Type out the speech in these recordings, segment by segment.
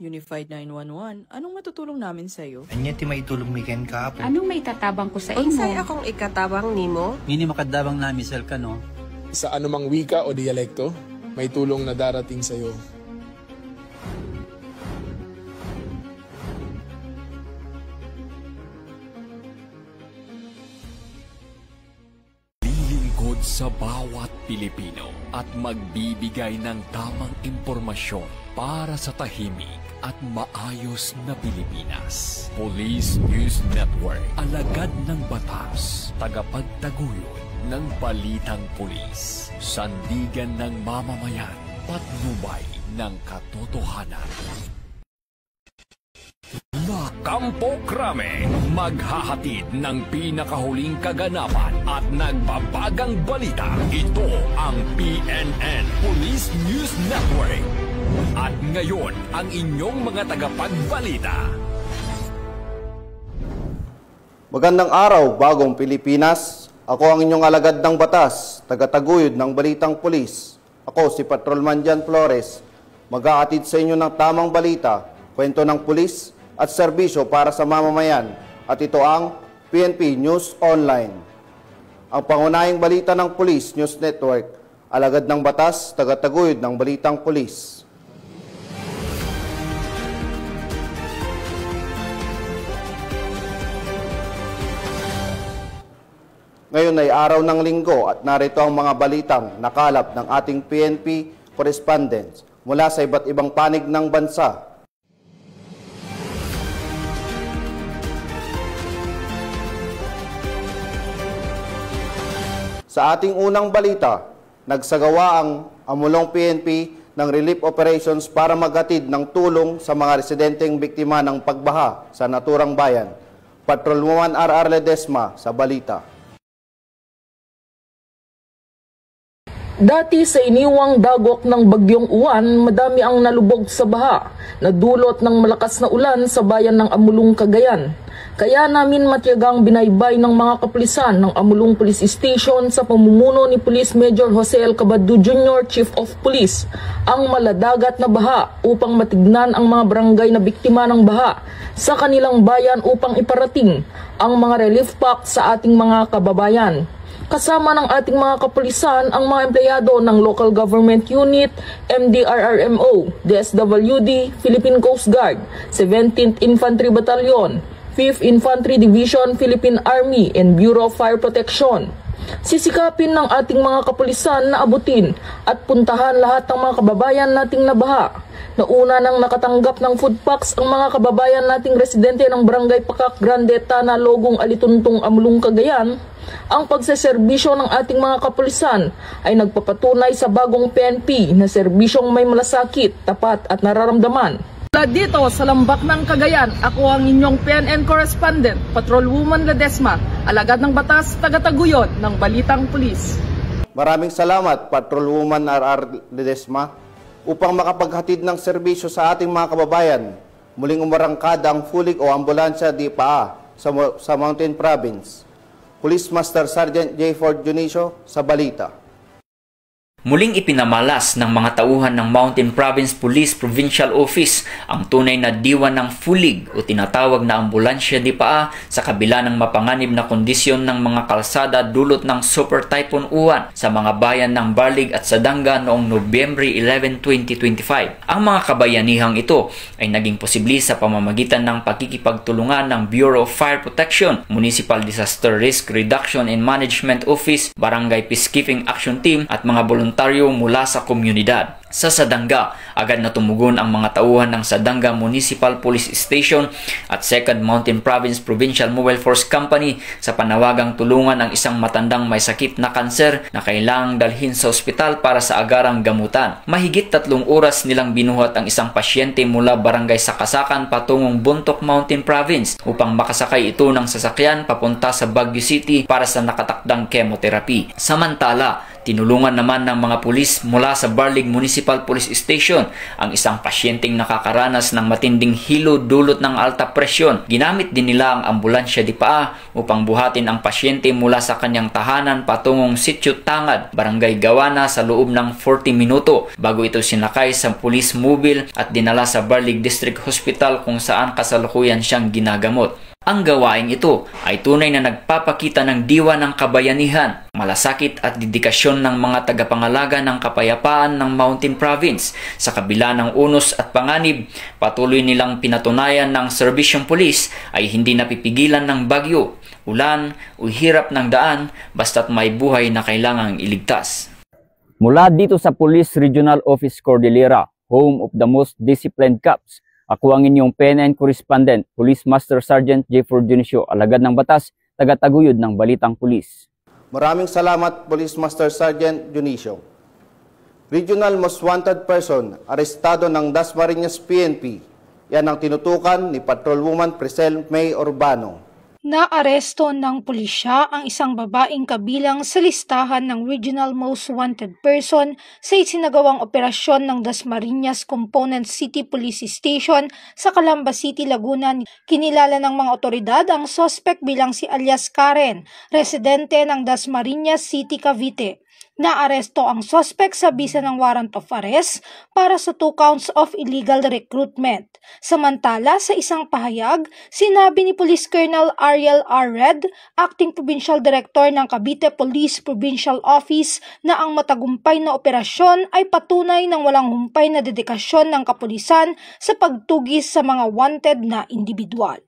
Unified 911, anong matutulong namin sa'yo? Anya ti maitulong miken ka po. Anong may tatabang ko sa imo? Unsay akong ikatabang nimo? Ngini makadabang na misal ka no? Sa anumang wika o dialekto, may tulong na darating sa iyo. Lilingkod sa bawat Pilipino at magbibigay ng tamang impormasyon para sa tahimik at maayos na Pilipinas. Police News Network, alagad ng batas, tagapagtaguyod ng balitang pulis, sandigan ng mamamayan, patnubay ng katotohanan. La Campo Crame, maghahatid ng pinakahuling kaganapan at nagbabagang balita. Ito ang PNN Police News Network. At ngayon, ang inyong mga tagapagbalita. Magandang araw, bagong Pilipinas. Ako ang inyong alagad ng batas, tagataguyod ng balitang pulis. Ako si Patrolman Jan Flores, mag-aatid sa inyo ng tamang balita, kwento ng pulis at serbisyo para sa mamamayan. At ito ang PNP News Online. Ang pangunahing balita ng Police News Network, alagad ng batas, tagataguyod ng balitang pulis. Ngayon ay araw ng linggo at narito ang mga balitang nakalap ng ating PNP correspondents mula sa iba't ibang panig ng bansa. Sa ating unang balita, nagsagawa ang Amulong PNP ng relief operations para maghatid ng tulong sa mga residenteng biktima ng pagbaha sa naturang bayan. Patrolwoman R.R. Ledesma sa balita. Dati sa iniwang dagok ng Bagyong Uwan, madami ang nalubog sa baha na dulot ng malakas na ulan sa bayan ng Amulong, Cagayan. Kaya namin matyagang binaybay ng mga kapulisan ng Amulong Police Station sa pamumuno ni Police Major Jose L. Cabado Jr., Chief of Police, ang maladagat na baha upang matignan ang mga barangay na biktima ng baha sa kanilang bayan upang iparating ang mga relief pack sa ating mga kababayan. Kasama ng ating mga kapulisan ang mga empleyado ng Local Government Unit, MDRRMO, DSWD, Philippine Coast Guard, 17th Infantry Battalion, 5th Infantry Division, Philippine Army, and Bureau of Fire Protection. Sisikapin ng ating mga kapulisan na abutin at puntahan lahat ng mga kababayan nating nabaha. Nauna nang nakatanggap ng food packs ang mga kababayan nating residente ng Barangay Pakak Grande, Tana, Logong, Alituntong, Amulong, Cagayan. Ang pagseserbisyo ng ating mga kapulisan ay nagpapatunay sa bagong PNP na serbisyong may malasakit, tapat at nararamdaman. Mula dito sa Lambak ng Cagayan, ako ang inyong PNN correspondent, Patrolwoman Ledesma, alagad ng batas, tagataguyod ng balitang pulis. Maraming salamat, Patrolwoman R.R. Ledesma, upang makapaghatid ng serbisyo sa ating mga kababayan. Muling umarangkada ang fulig o ambulansya di paa sa Mountain Province. Police Master Sergeant J. Ford Junicio sa balita. Muling ipinamalas ng mga tauhan ng Mountain Province Police Provincial Office ang tunay na diwa ng fulig o tinatawag na ambulansya di paa sa kabila ng mapanganib na kondisyon ng mga kalsada dulot ng Super Typhoon Uwan sa mga bayan ng Barlig at Sadanga noong Nobyembre 11, 2025. Ang mga kabayanihang ito ay naging posible sa pamamagitan ng pagkikipagtulungan ng Bureau of Fire Protection, Municipal Disaster Risk Reduction and Management Office, Barangay Peacekeeping Action Team at mga volunteer mula sa komunidad. Sa Sadanga, agad na tumugon ang mga tauhan ng Sadanga Municipal Police Station at 2nd Mountain Province Provincial Mobile Force Company sa panawagang tulungan ang isang matandang may sakit na kanser na kailangang dalhin sa ospital para sa agarang gamutan. Mahigit 3 oras nilang binuhat ang isang pasyente mula Barangay Sakasakan patungong Bontoc Mountain Province upang makasakay ito ng sasakyan papunta sa Baguio City para sa nakatakdang chemotherapy. Samantala, Tinulungan naman ng mga pulis mula sa Barlig Municipal Police Station ang isang pasyenteng nakakaranas ng matinding hilo dulot ng alta presyon. Ginamit din nila ang ambulansya di paa upang buhatin ang pasyente mula sa kanyang tahanan patungong Sitio Tangad, Barangay Gawana sa loob ng 40 minuto bago ito sinakay sa police mobile at dinala sa Barlig District Hospital kung saan kasalukuyan siyang ginagamot. Ang gawaing ito ay tunay na nagpapakita ng diwa ng kabayanihan, malasakit at dedikasyon ng mga tagapangalaga ng kapayapaan ng Mountain Province. Sa kabila ng unos at panganib, patuloy nilang pinatunayan ng serbisyong pulis ay hindi napipigilan ng bagyo, ulan o hirap ng daan basta't may buhay na kailangang iligtas. Mula dito sa Police Regional Office Cordillera, home of the most disciplined cops, ako ang inyong PNN correspondent, Police Master Sergeant Jefford Dionisio, alagad ng batas, tagataguyod ng Balitang Pulis. Maraming salamat, Police Master Sergeant Dionisio. Regional Most Wanted Person, arestado ng Dasmariñas PNP. Yan ang tinutukan ni Patrolwoman Priscel May Urbano. Naaresto ng pulisya ang isang babaeng kabilang sa listahan ng Regional Most Wanted Person sa isinagawang operasyon ng Dasmariñas Component City Police Station sa Calamba City, Laguna. Kinilala ng mga otoridad ang suspect bilang si alias Karen, residente ng Dasmariñas City, Cavite. Naaresto ang suspect sa bisa ng warrant of arrest para sa 2 counts of illegal recruitment. Samantala, sa isang pahayag, sinabi ni Police Colonel Ariel R. Red, Acting Provincial Director ng Cavite Police Provincial Office, na ang matagumpay na operasyon ay patunay ng walang humpay na dedikasyon ng kapulisan sa pagtugis sa mga wanted na individual.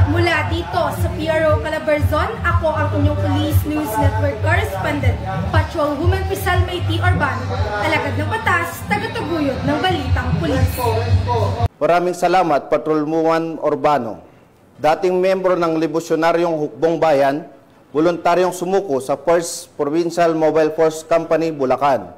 Mula dito sa PRO Calabarzon, ako ang inyong Police News Network Correspondent, Patrolwoman Priscel May Urbano, alagad ng batas, tagataguyod ng Balitang Pulis. Maraming salamat, Patrolwoman Urbano. Dating membro ng Libusyonaryong Hukbong Bayan, voluntaryong sumuko sa 1st Provincial Mobile Force Company, Bulacan.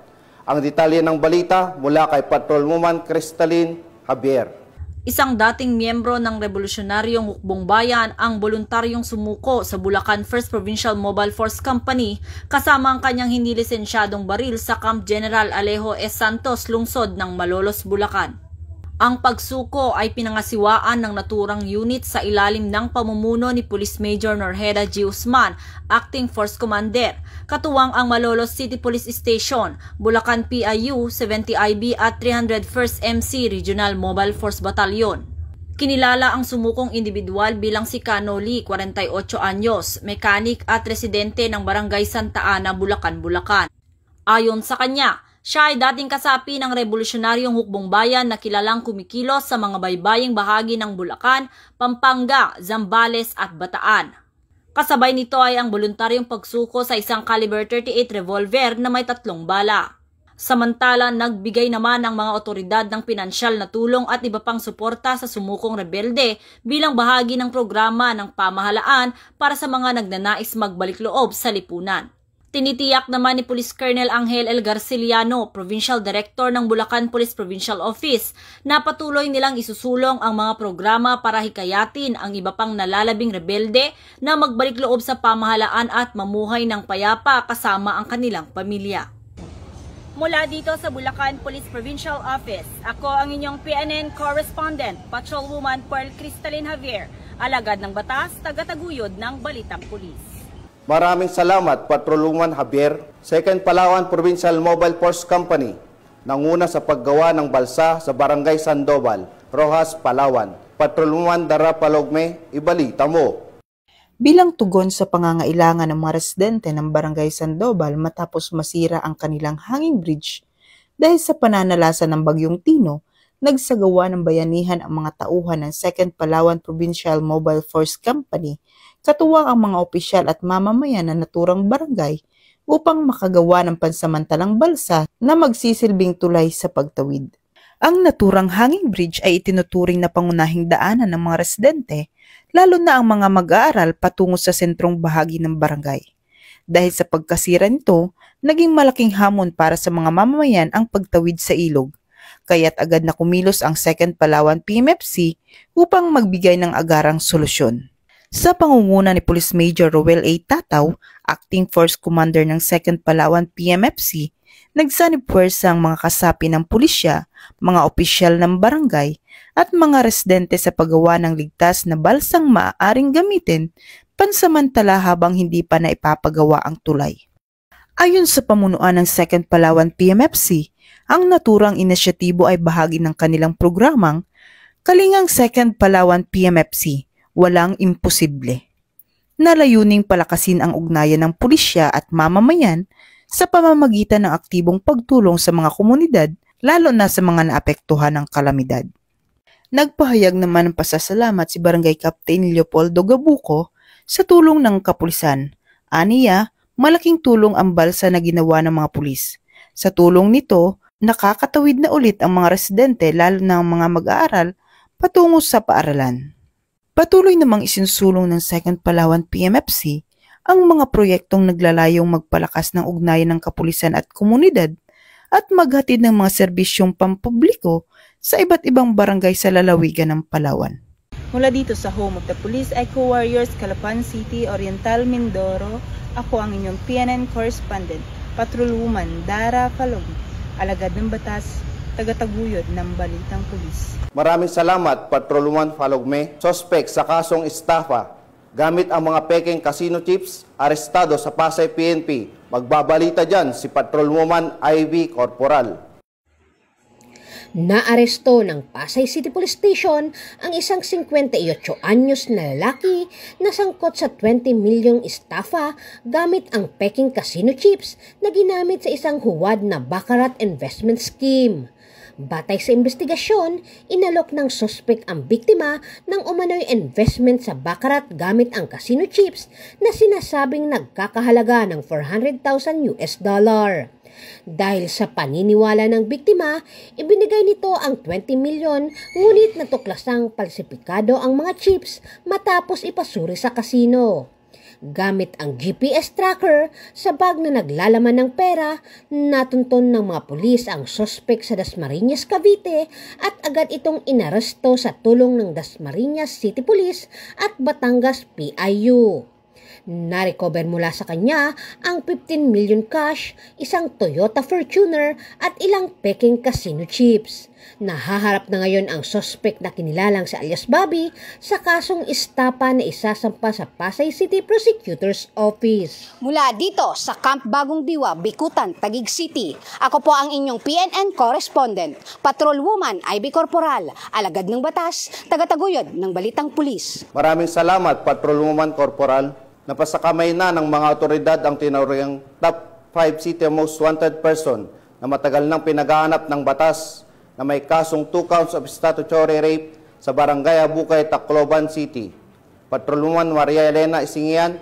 Ang detalye ng balita mula kay Patrolwoman Cristalyn Javier. Isang dating miyembro ng Revolusyonaryong Hukbong Bayan ang voluntaryong sumuko sa Bulacan 1st Provincial Mobile Force Company kasama ang kanyang hindi lisensyadong baril sa Camp General Alejo S. Santos, lungsod ng Malolos, Bulacan. Ang pagsuko ay pinangasiwaan ng naturang unit sa ilalim ng pamumuno ni Police Major Norheda G. Usman, Acting Force Commander, katuwang ang Malolos City Police Station, Bulacan PIU, 70IB at 301st MC Regional Mobile Force Battalion. Kinilala ang sumukong individual bilang si Cano Lee, 48 anyos, mekanik at residente ng Barangay Santa Ana, Bulacan, Bulacan. Ayon sa kanya, siya ay dating kasapi ng Revolusyonaryong Hukbong Bayan na kilalang kumikilos sa mga baybaying bahagi ng Bulacan, Pampanga, Zambales at Bataan. Kasabay nito ay ang voluntaryong pagsuko sa isang caliber 38 revolver na may 3 bala. Samantala, nagbigay naman ang mga otoridad ng pinansyal na tulong at iba pang suporta sa sumukong rebelde bilang bahagi ng programa ng pamahalaan para sa mga nagnanais magbalik loob sa lipunan. Tinitiyak naman ni Police Colonel Angel L. Garciliano, Provincial Director ng Bulacan Police Provincial Office, na patuloy nilang isusulong ang mga programa para hikayatin ang iba pang nalalabing rebelde na magbalik loob sa pamahalaan at mamuhay ng payapa kasama ang kanilang pamilya. Mula dito sa Bulacan Police Provincial Office, ako ang inyong PNN Correspondent, Patrolwoman Pearl Cristalyn Javier, alagad ng batas, tagataguyod ng Balitang Pulis. Maraming salamat, Patrolwoman Javier. 2nd Palawan Provincial Mobile Force Company, nanguna sa paggawa ng balsa sa Barangay Sandoval, Rojas, Palawan. Patrolwoman Dara Palogme, ibalita mo. Bilang tugon sa pangangailangan ng mga residente ng Barangay Sandoval matapos masira ang kanilang hanging bridge dahil sa pananalasa ng Bagyong Tino, nagsagawa ng bayanihan ang mga tauhan ng 2nd Palawan Provincial Mobile Force Company, katuwang ang mga opisyal at mamamayan na naturang barangay upang makagawa ng pansamantalang balsa na magsisilbing tulay sa pagtawid. Ang naturang hanging bridge ay itinuturing na pangunahing daanan ng mga residente, lalo na ang mga mag-aaral patungo sa sentrong bahagi ng barangay. Dahil sa pagkasira nito, naging malaking hamon para sa mga mamamayan ang pagtawid sa ilog. Kaya't agad na kumilos ang 2nd Palawan PMFC upang magbigay ng agarang solusyon. Sa pangunguna ni Police Major Roel A. Tataw, Acting Force Commander ng 2nd Palawan PMFC, nagsanib puwersa ang mga kasapi ng pulisya, mga opisyal ng barangay at mga residente sa paggawa ng ligtas na balsang maaaring gamitin pansamantala habang hindi pa naipapagawa ang tulay. Ayon sa pamunuan ng 2nd Palawan PMFC, ang naturang inisyatibo ay bahagi ng kanilang programang Kalingang 2nd Palawan PMFC, Walang Imposible, na layuning palakasin ang ugnayan ng pulisya at mamamayan sa pamamagitan ng aktibong pagtulong sa mga komunidad, lalo na sa mga naapektuhan ng kalamidad. Nagpahayag naman ng pasasalamat si Barangay Captain Leopoldo Gabuco sa tulong ng kapulisan. Aniya, malaking tulong ang balsa na ginawa ng mga pulis. Sa tulong nito, nakakatawid na ulit ang mga residente lalo na ang mga mag-aaral patungo sa paaralan. Patuloy namang isinsulong ng 2nd Palawan PMFC ang mga proyektong naglalayong magpalakas ng ugnayan ng kapulisan at komunidad at maghatid ng mga serbisyong pampubliko sa iba't ibang barangay sa lalawigan ng Palawan. Mula dito sa home of the Police Eco Warriors, Calapan City, Oriental, Mindoro, ako ang inyong PNN correspondent, Patrolwoman Dara Falog, alagad ng batas, tagataguyod ng balitang pulis. Maraming salamat, Patrolwoman Falogme. Suspect sa kasong estafa gamit ang mga peking casino chips, arestado sa Pasay PNP. Magbabalita dyan si Patrolwoman Ivy Corporal. Naaresto ng Pasay City Police Station ang isang 58 anyos na lalaki na sangkot sa 20 milyong estafa gamit ang peking casino chips na ginamit sa isang huwad na baccarat investment scheme. Batay sa investigasyon, inalok ng suspect ang biktima ng umano'y investment sa baccarat gamit ang casino chips na sinasabing nagkakahalaga ng $400,000 US. Dahil sa paniniwala ng biktima, ibinigay nito ang 20 milyon ngunit natuklasang palsipikado ang mga chips matapos ipasuri sa kasino. Gamit ang GPS tracker sa bag na naglalaman ng pera, natunton ng mga pulis ang suspect sa Dasmariñas, Cavite at agad itong inaresto sa tulong ng Dasmariñas City Police at Batangas PIU. Narecover mula sa kanya ang 15 million cash, isang Toyota Fortuner at ilang peking casino chips. Nahaharap na ngayon ang suspect na kinilalang si alias Bobby sa kasong estapa na isasampa sa Pasay City Prosecutor's Office. Mula dito sa Camp Bagong Diwa, Bikutan, Taguig City, ako po ang inyong PNN correspondent, Patrolwoman Ivy Corporal, alagad ng batas, tagataguyod ng balitang pulis. Maraming salamat, Patrolwoman Corporal. Napasakamay na ng mga otoridad ang tinuriang top 5 city most wanted person na matagal nang pinagahanap ng batas na may kasong 2 counts of statutory rape sa Barangay Abukay, Tacloban City. Patrolwoman Maria Elena Isingian,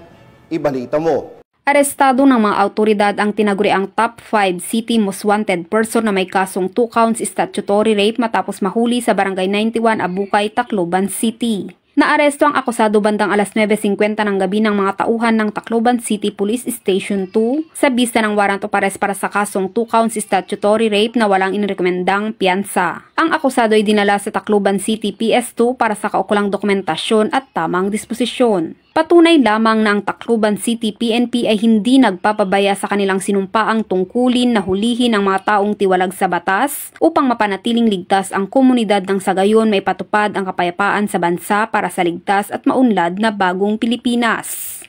ibalita mo. Arestado ng mga autoridad ang tinaguriang top 5 city most wanted person na may kasong 2 counts statutory rape matapos mahuli sa Barangay 91 Abukay, Tacloban City. Naaresto ang akusado bandang alas 9:50 ng gabi ng mga tauhan ng Tacloban City Police Station 2 sa bisa ng warrant of arrest para sa kasong 2 counts statutory rape na walang inirekomendang piyansa. Ang akusado ay dinala sa Tacloban City PS2 para sa kaukulang dokumentasyon at tamang disposisyon. Patunay lamang na ang Tacloban City PNP ay hindi nagpapabaya sa kanilang sinumpaang tungkulin na hulihin ang mga taong tiwalag sa batas upang mapanatiling ligtas ang komunidad nang sa gayon may patupad ang kapayapaan sa bansa para sa ligtas at maunlad na bagong Pilipinas.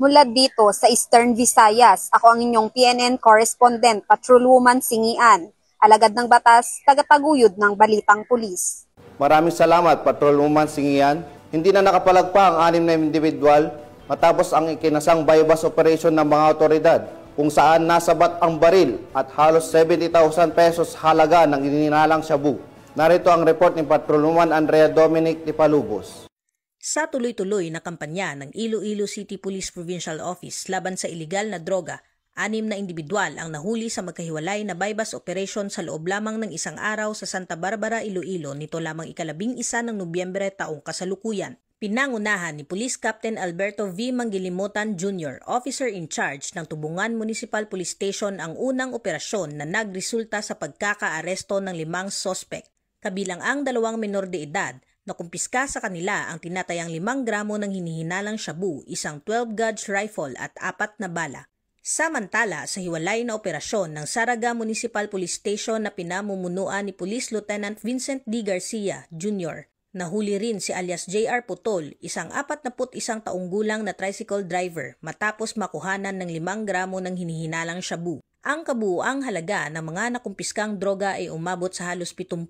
Mula dito sa Eastern Visayas, ako ang inyong PNN correspondent, Patrolwoman Singian, alagad ng batas, tagataguyod ng balitang pulis. Maraming salamat, Patrolwoman Singian. Hindi na nakapalagpa ang 6 na individual matapos ang ikinasang bypass operation ng mga otoridad kung saan nasabat ang baril at halos 70,000 pesos halaga ng ininalang shabu. Narito ang report ni Patrolwoman Andrea Dominic Tipalubos. Sa tuloy-tuloy na kampanya ng Iloilo City Police Provincial Office laban sa iligal na droga, 6 na individual ang nahuli sa magkahiwalay na bypass operation sa loob lamang ng isang araw sa Santa Barbara, Iloilo nito lamang 11 ng Nobyembre taong kasalukuyan. Pinangunahan ni Police Captain Alberto V. Mangilimutan Jr., Officer in Charge ng Tubungan Municipal Police Station ang unang operasyon na nagresulta sa pagkakaaresto ng 5 sospek, kabilang ang 2 menor de edad Nakumpiska sa kanila ang tinatayang 5 gramo ng hinihinalang shabu, isang 12-gauge rifle at 4 na bala. Samantala, sa hiwalay na operasyon ng Saraga Municipal Police Station na pinamumunuan ni Police Lieutenant Vincent D. Garcia Jr., nahuli rin si alias J.R. Putol, isang 41 taong gulang na tricycle driver matapos makuhanan ng 5 gramo ng hinihinalang shabu. Ang kabuuang halaga ng mga nakumpiskang droga ay umabot sa halos 70,000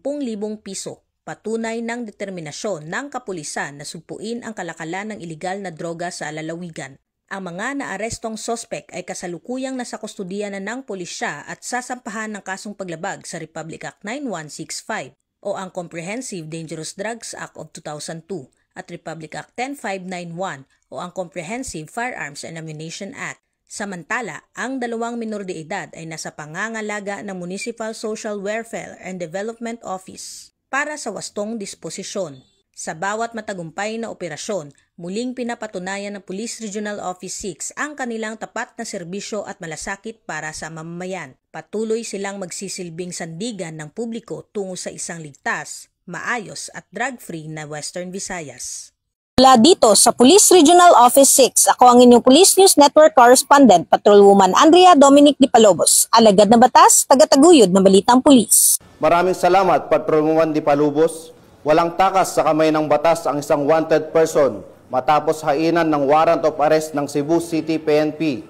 piso. Patunay ng determinasyon ng kapulisan na sugpuin ang kalakalan ng ilegal na droga sa lalawigan. Ang mga naarestong sospek ay kasalukuyang nasa kustudiya na ng pulisya at sasampahan ng kasong paglabag sa Republic Act 9165 o ang Comprehensive Dangerous Drugs Act of 2002 at Republic Act 10591 o ang Comprehensive Firearms and Ammunition Act. Samantala, ang 2 minor de edad ay nasa pangangalaga ng Municipal Social Welfare and Development Office para sa wastong disposisyon. Sa bawat matagumpay na operasyon, muling pinapatunayan ng Police Regional Office 6 ang kanilang tapat na serbisyo at malasakit para sa mamamayan. Patuloy silang magsisilbing sandigan ng publiko tungo sa isang ligtas, maayos at drug-free na Western Visayas. Mula dito sa Police Regional Office 6, ako ang inyong Police News Network Correspondent, Patrolwoman Andrea Dominic Di Palobos, alagad na batas, tagataguyod ng Balitang Pulis. Maraming salamat, Patrolwoman Di Palobos. Walang takas sa kamay ng batas ang isang wanted person matapos hainan ng warrant of arrest ng Cebu City PNP.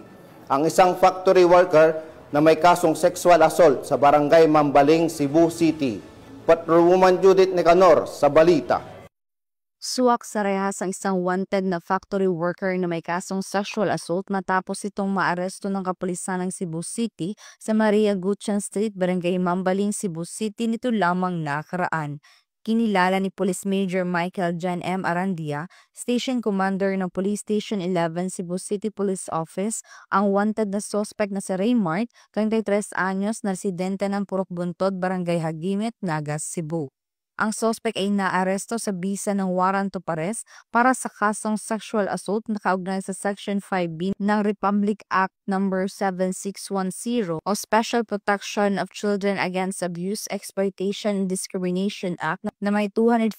Ang isang factory worker na may kasong sexual assault sa barangay Mambaling, Cebu City. Patrolwoman Judith Nicanor sa balita. Suwak sa rehas ang isang wanted na factory worker na may kasong sexual assault matapos itong maaresto ng kapulisan ng Cebu City sa Maria Gutierrez Street, Barangay Mambaling, Cebu City nito lamang nakaraan. Kinilala ni Police Major Michael John M. Arandia, Station Commander ng Police Station 11 Cebu City Police Office, ang wanted na suspect na si Raymart, 33 anyos, na residente ng Purok Buntod, Barangay Hagimit, Nagas, Cebu. Ang suspect ay naaresto sa bisa ng warrant of arrest para sa kasong sexual assault na kaugnay sa Section 5B ng Republic Act No. 7610 o Special Protection of Children Against Abuse, Exploitation and Discrimination Act na may 240,000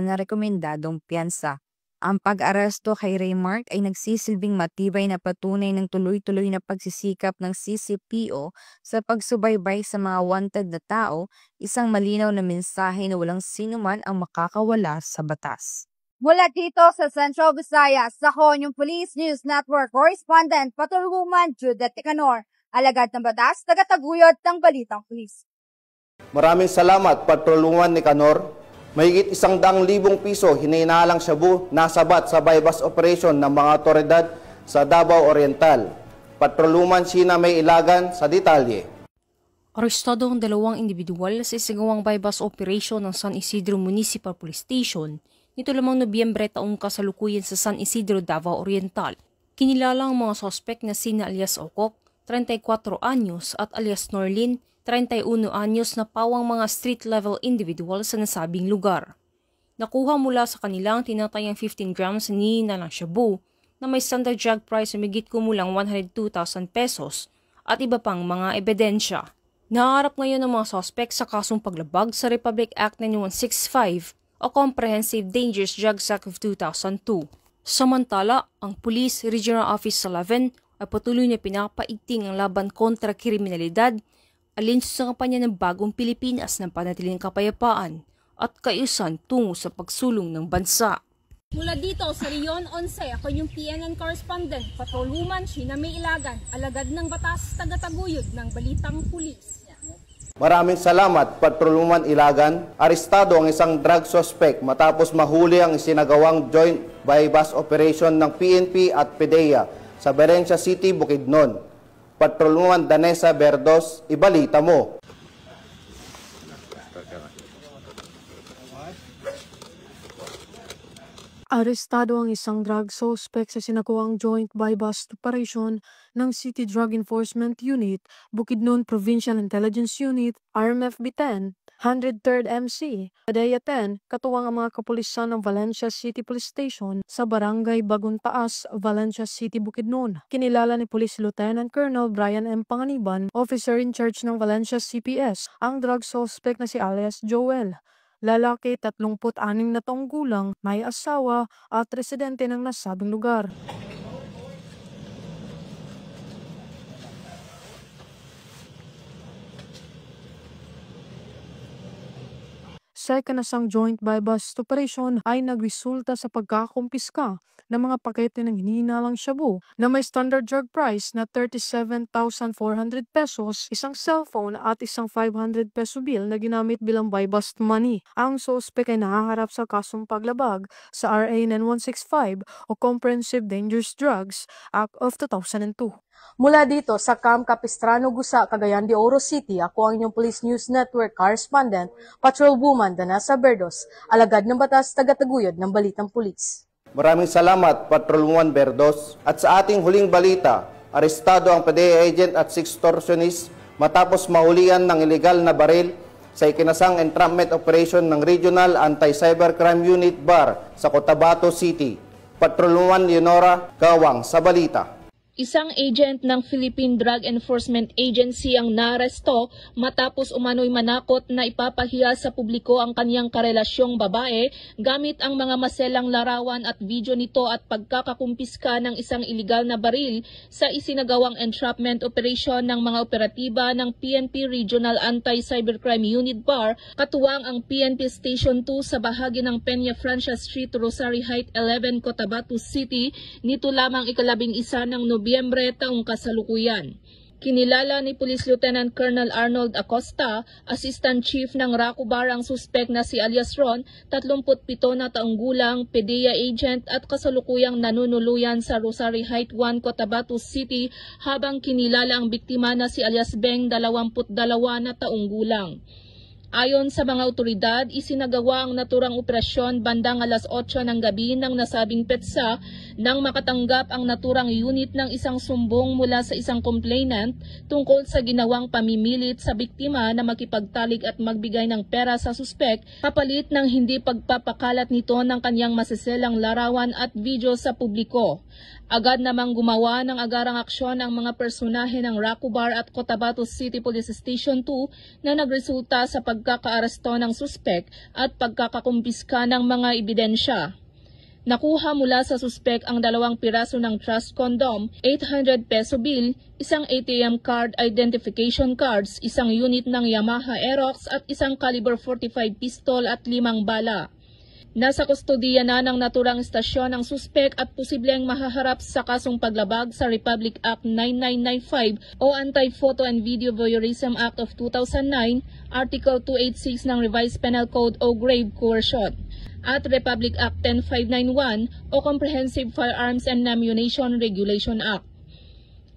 na rekomendadong piyansa. Ang pag-aresto kay Raymart ay nagsisilbing matibay na patunay ng tuloy-tuloy na pagsisikap ng CCPO sa pagsubaybay sa mga wanted na tao, isang malinaw na mensahe na walang sinuman ang makakawala sa batas. Mula dito sa Central Visayas, ako yung Police News Network Correspondent, Patrolwoman Judith Nicanor, alagad ng batas, tagataguyod ng Balitang Pulis. Maraming salamat, Patrolwoman Nicanor. Mahigit 100,000 piso hinihinalang shabu nasabat sa bypass operation ng mga otoridad sa Davao Oriental. Patrolwoman Sheena May Ilagan sa detalye. Arestado ang 2 individual sa isagawang bypass operation ng San Isidro Municipal Police Station nito lamang Nobyembre taong kasalukuyan sa San Isidro, Davao Oriental. Kinilala ang mga sospek na sina alias Okok, 34 anyos at alias Norlin, 31 anyos na pawang mga street-level individual sa nasabing lugar. Nakuha mula sa kanilang tinatayang 15 grams na ng shabu na may standard drug price na migit kumulang 102,000 pesos at iba pang mga ebidensya. Naharap ngayon ang mga suspect sa kasong paglabag sa Republic Act 9165 o Comprehensive Dangerous Drugs Act of 2002. Samantala, ang Police Regional Office 11 ay patuloy na pinapaigting ang laban kontra kriminalidad alin sa kampanya ng Bagong Pilipinas ng panatiling kapayapaan at kaayusan tungo sa pagsulong ng bansa. Mula dito sa Rion 11, ako yung PNN Correspondent, Patrolwoman Sheena May Ilagan, alagad ng batas, tagataguyod ng Balitang Pulis. Maraming salamat, Patrolwoman Ilagan. Arestado ang isang drug suspect matapos mahuli ang isinagawang joint bypass operation ng PNP at PDEA sa Valencia City, Bukidnon. Patrolwoman Danessa Verdos, ibalita mo. Arestado ang isang drug suspect sa sinakuang joint bypass operation ng City Drug Enforcement Unit, Bukidnon Provincial Intelligence Unit, RMFB-10, 103rd MC, PDEA 10, katuwang ang mga kapulisan ng Valencia City Police Station sa Barangay Bagong Taas, Valencia City, Bukidnon. Kinilala ni Police Lieutenant Colonel Brian M. Panganiban, officer in charge ng Valencia CPS, ang drug suspect na si alias Joel. lalaki 36 na taong gulang, may asawa at residente ng nasabing lugar. Sa ikanasang joint buy-bust operation ay nagresulta sa pagkakumpiska ng mga pakete ng hinihinalang shabu na may standard drug price na 37,400 pesos, isang cellphone at isang 500 peso bill na ginamit bilang buy-bust money. Ang suspek ay nahaharap sa kasong paglabag sa RA 9165 o Comprehensive Dangerous Drugs Act of 2002. Mula dito sa Camp Capistrano, Gusa, Cagayan de Oro City, ako ang inyong Police News Network correspondent, Patrolwoman Danasa Berdos, alagad ng batas, tagataguyod ng Balitang Pulis. Maraming salamat, Patrolwoman Berdos. At sa ating huling balita, arestado ang PDEA agent at 6 extortionist matapos mahulian ng ilegal na baril sa ikinasang entrapment operation ng Regional Anti-Cybercrime Unit BAR sa Cotabato City. Patrolwoman Leonora Gawang sa balita. Isang agent ng Philippine Drug Enforcement Agency ang naaresto matapos umano'y manakot na ipapahiya sa publiko ang kanyang karelasyong babae gamit ang mga maselang larawan at video nito at pagkakakumpiska ng isang iligal na baril sa isinagawang entrapment operation ng mga operatiba ng PNP Regional Anti-Cybercrime Unit BAR, katuwang ang PNP Station 2 sa bahagi ng Peña Francia Street, Rosary Height 11, Cotabato City, nito lamang ika-11 ng Nobyembre taong kasalukuyan. Kinilala ni Police Lieutenant Colonel Arnold Acosta, Assistant Chief ng Racobar, ang suspek na si alias Ron, 37 na taong gulang, PDEA agent at kasalukuyang nanunuluyan sa Rosary Height 1, Cotabato City, habang kinilala ang biktima na si alias Beng, 22 na taong gulang. Ayon sa mga otoridad, isinagawa ang naturang operasyon bandang alas 8 ng gabi ng nasabing petsa nang makatanggap ang naturang unit ng isang sumbong mula sa isang complainant tungkol sa ginawang pamimilit sa biktima na makipagtalik at magbigay ng pera sa suspek kapalit ng hindi pagpapakalat nito ng kanyang masiselang larawan at video sa publiko. Agad namang gumawa ng agarang aksyon ang mga personahe ng Racobar at Cotabato City Police Station 2 na nagresulta sa pagkakaaresto ng suspek at pagkakakumpiska ng mga ebidensya. Nakuha mula sa suspek ang 2 piraso ng trust condom, 800 peso bill, isang ATM card identification cards, isang unit ng Yamaha Aerox at isang caliber 45 pistol at 5 bala. Nasa kustodiya na ng naturang istasyon ang suspek at posibleng mahaharap sa kasong paglabag sa Republic Act 9995 o Anti-Photo and Video Voyeurism Act of 2009, Article 286 ng Revised Penal Code o Grave Coercion, at Republic Act 10591 o Comprehensive Firearms and Ammunition Regulation Act.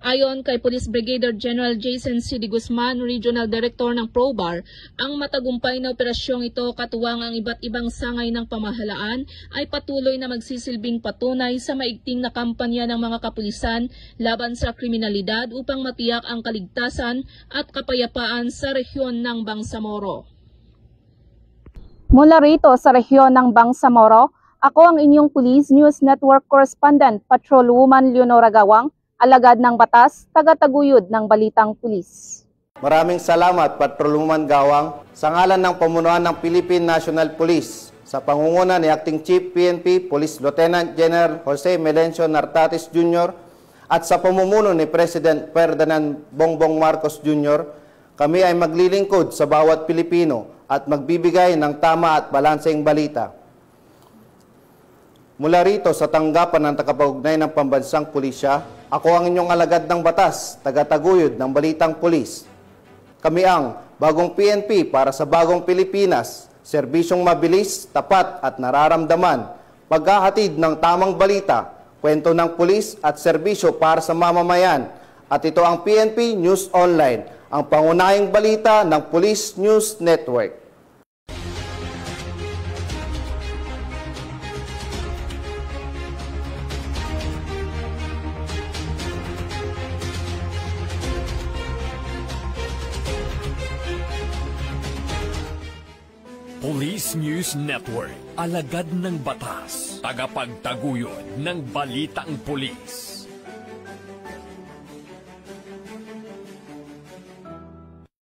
Ayon kay Police Brigadier General Jason C. De Guzman, Regional Director ng ProBAR, ang matagumpay na operasyong ito katuwang ang iba't ibang sangay ng pamahalaan ay patuloy na magsisilbing patunay sa maigting na kampanya ng mga kapulisan laban sa kriminalidad upang matiyak ang kaligtasan at kapayapaan sa rehiyon ng Bangsamoro. Mula rito sa rehiyon ng Bangsamoro, ako ang inyong Police News Network Correspondent, Patrolwoman Leonora Gawang, alagad ng batas, tagataguyod ng Balitang Pulis. Maraming salamat, Patrolwoman Gawang, sa ngalan ng pamunuan ng Philippine National Police, sa pangunguna ni Acting Chief PNP Police Lieutenant General Jose Melencio Nartates Jr. at sa pamumuno ni President Ferdinand Bongbong Marcos Jr., kami ay maglilingkod sa bawat Pilipino at magbibigay ng tama at balanseng balita. Mula rito sa tanggapan ng tagapag-ugnay ng Pambansang Pulisya, ako ang inyong alagad ng batas, tagataguyod ng Balitang Pulis. Kami ang bagong PNP para sa bagong Pilipinas, serbisyong mabilis, tapat at nararamdaman, paghahatid ng tamang balita, kwento ng pulis at serbisyo para sa mamamayan. At ito ang PNP News Online, ang pangunahing balita ng Police News Network. Police News Network, alagad ng batas, tagapagtaguyod ng Balitang Pulis.